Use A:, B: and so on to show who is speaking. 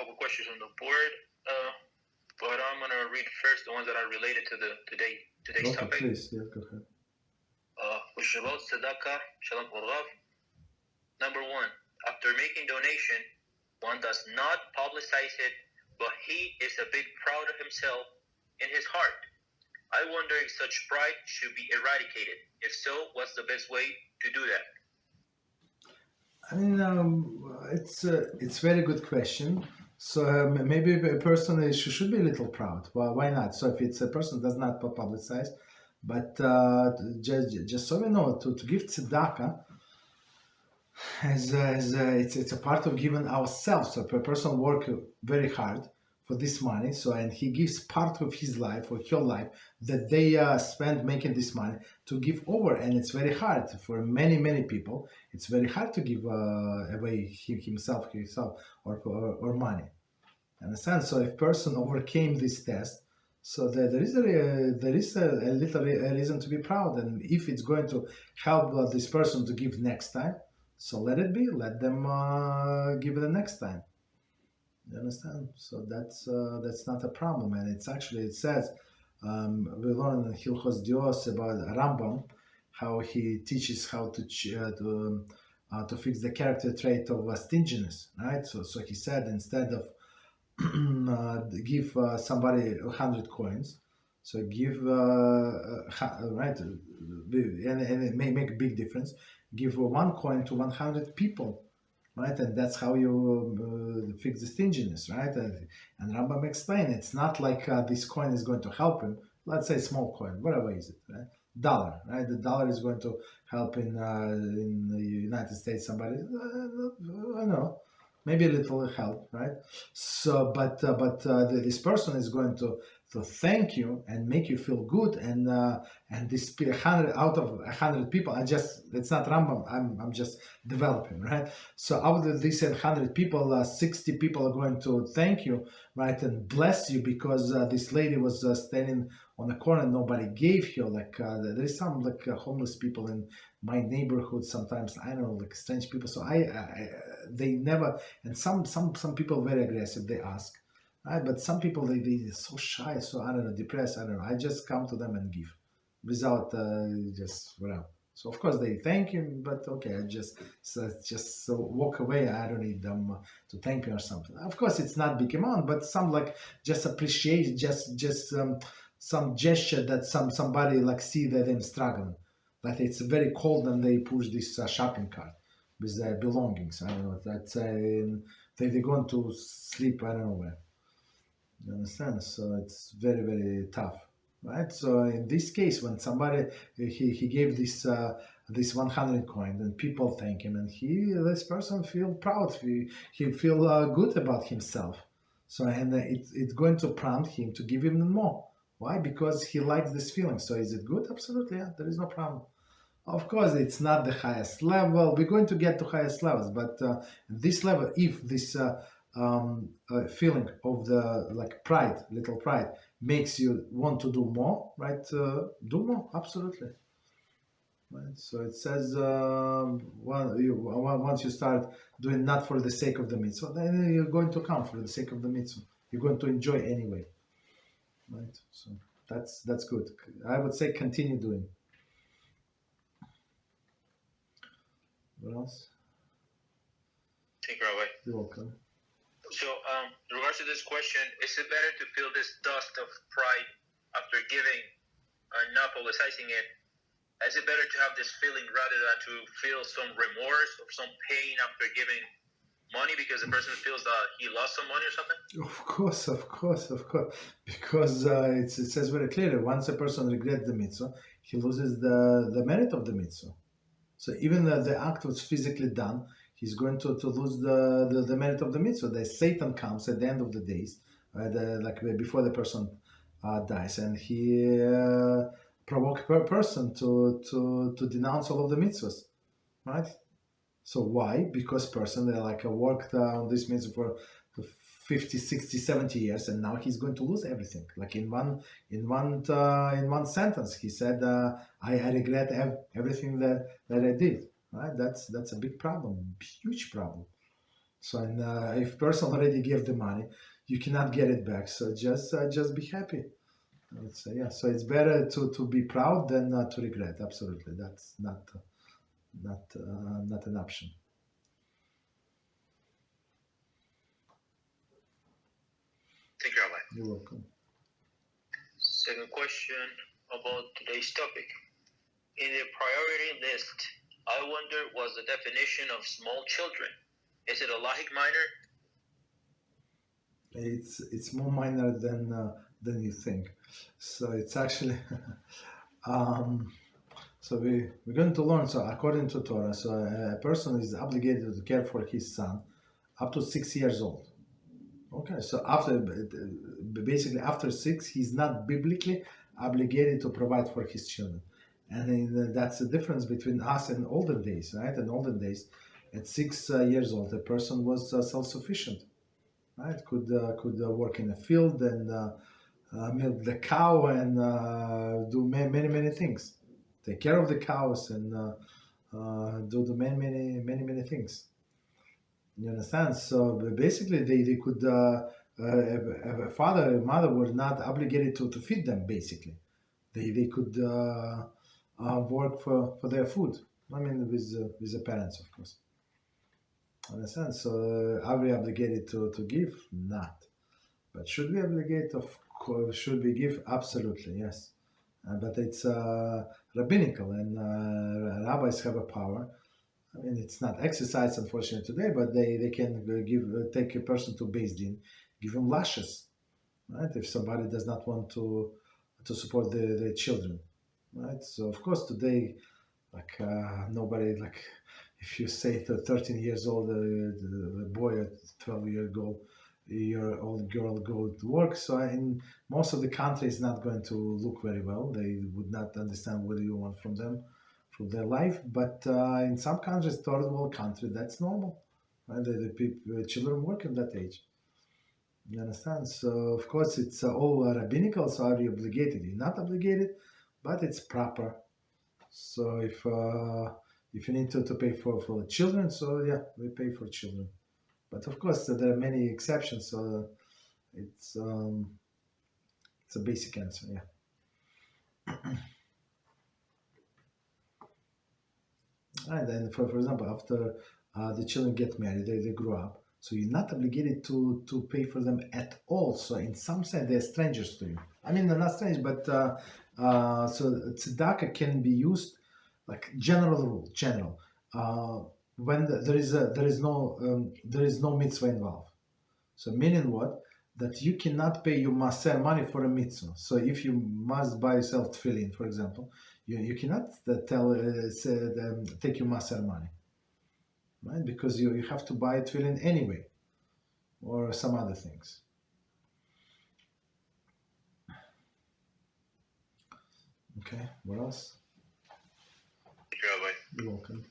A: couple questions on the board, but I'm gonna read first the ones that are related to today's topic.
B: Please, yeah, go ahead.
A: Which is about Tzedakah, Shalom Rav. Number one, after making donation, one does not publicize it, but he is a bit proud of himself in his heart. I wonder if such pride should be eradicated. If so, what's the best way to do that?
B: I mean, it's a very good question. So maybe a person should be a little proud. Well, why not? So if it's a person does not publicize, but just so we know, to give tzedakah, it's a part of giving ourselves. So if a person work very hard for this money, so and he gives part of his life or her life that they spend making this money to give over, and it's very hard for many people. It's very hard to give away himself or money. Understand? So if person overcame this test, so there is a little reason to be proud, and if it's going to help this person to give next time, so let it be. Let them give it the next time. You understand? So that's not a problem, and it's actually, it says we learn in Hilchos Dios about Rambam, how he teaches how to fix the character trait of stinginess, right? So he said, instead of give somebody 100 coins, so give right, and it may make a big difference. Give 1 coin to 100 people, right? And that's how you fix the stinginess, right? And Rambam explained, it's not like this coin is going to help him. Let's say small coin, whatever is it, right? Dollar, right? The dollar is going to help in the United States somebody, I don't know, maybe a little help, right? So, but this person is going to thank you and make you feel good, and this 100 out of 100 people, it's not Rambam, I'm just developing, right? So out of these 100 people, 60 people are going to thank you, right, and bless you, because this lady was standing on the corner and nobody gave her, like there is some like homeless people in my neighborhood sometimes, I don't know, like strange people. So they never, and some people very aggressive, they ask, right? But some people they so shy, so I don't know, depressed, I don't know. I just come to them and give without just whatever. So of course they thank him, but okay, I just walk away. I don't need them to thank me or something. Of course, it's not big amount, but some like just appreciate, just some gesture that somebody like see that I'm struggling. Like it's very cold and they push this shopping cart with their belongings. I don't know. That's they're going to sleep. I don't know where. You understand? So it's very tough, right? So in this case, when somebody he gave this 100 coin, and people thank him, and this person feel proud. He feel good about himself. So and it's going to prompt him to give even more. Why? Because he likes this feeling. So is it good? Absolutely, yeah. There is no problem. Of course, it's not the highest level. We're going to get to highest levels, but this level, if this feeling of the like pride, little pride, makes you want to do more, right? Do more, absolutely. Right. So it says once you start doing not for the sake of the mitzvah, then you're going to come for the sake of the mitzvah. You're going to enjoy anyway. Right, so that's good. I would say continue doing. What else?
A: Thank you, Rabbi.
B: You're welcome.
A: So, in regards to this question, is it better to feel this dust of pride after giving and not publicizing it? Is it better to have this feeling rather than to feel some remorse or some pain after giving money because the person feels that he lost some money or something?
B: Of course. Because it says very clearly, once a person regrets the mitzvah, he loses the merit of the mitzvah. So even the act was physically done, he's going to lose the merit of the mitzvah. The Satan comes at the end of the days, like before the person dies, and he provokes a person to denounce all of the mitzvahs, right? So why? Because person worked on this mitzvah for 50, 60, 70 years, and now he's going to lose everything. Like in one sentence, he said, "I regret everything that I did." Right? That's a big problem, huge problem. So if person already gave the money, you cannot get it back. So just be happy. I would say, yeah. So it's better to be proud than to regret. Absolutely, that's not an option.
A: Thank you, Rabbi.
B: You're welcome.
A: Second question about today's topic. In the priority list, I wonder was the definition of small children. Is it a logic minor?
B: It's more minor than you think. So it's actually so we're going to learn. So according to Torah, so a person is obligated to care for his son up to 6 years old. Okay, so basically after 6, he's not biblically obligated to provide for his children. And that's the difference between us and olden days, right? In olden days, at 6 years old, a person was self-sufficient, right? Could work in a field and milk the cow and do many things. Take care of the cows and do the many things. You understand? So basically, they could a father and mother were not obligated to feed them. Basically, they could work for their food. I mean, with the parents, of course. Understand? So are we obligated to give? Not. But should we obligate? Of course. Should we give? Absolutely, yes. But it's rabbinical, and rabbis have a power. I mean, it's not exercise, unfortunately, today, but they can take a person to Beis Din, give him lashes, right? If somebody does not want to support their children, right? So of course today, like nobody, like if you say to 13 years old, the boy at 12-year-old girl go to work. So in most of the country, it's not going to look very well. They would not understand what you want from them, from their life. But in some countries, third world country, that's normal. Right? The children work at that age. You understand? So of course it's all rabbinical. So are you obligated? You're not obligated, but it's proper. So if you need to pay for children, so yeah, we pay for children. But of course there are many exceptions. So it's a basic answer. Yeah. And then, for example, after the children get married, they grow up. So you're not obligated to pay for them at all. So in some sense, they're strangers to you. I mean, they're not strange, but so tzedakah can be used like general rule. When there is no mitzvah involved. So meaning what? That you cannot pay your Maaser money for a mitzvah. So if you must buy yourself tefillin, for example, you cannot take your Maaser money, right? Because you have to buy tefillin anyway, or some other things. Okay, what else?
A: Thank you, Rabbi.
B: You're welcome.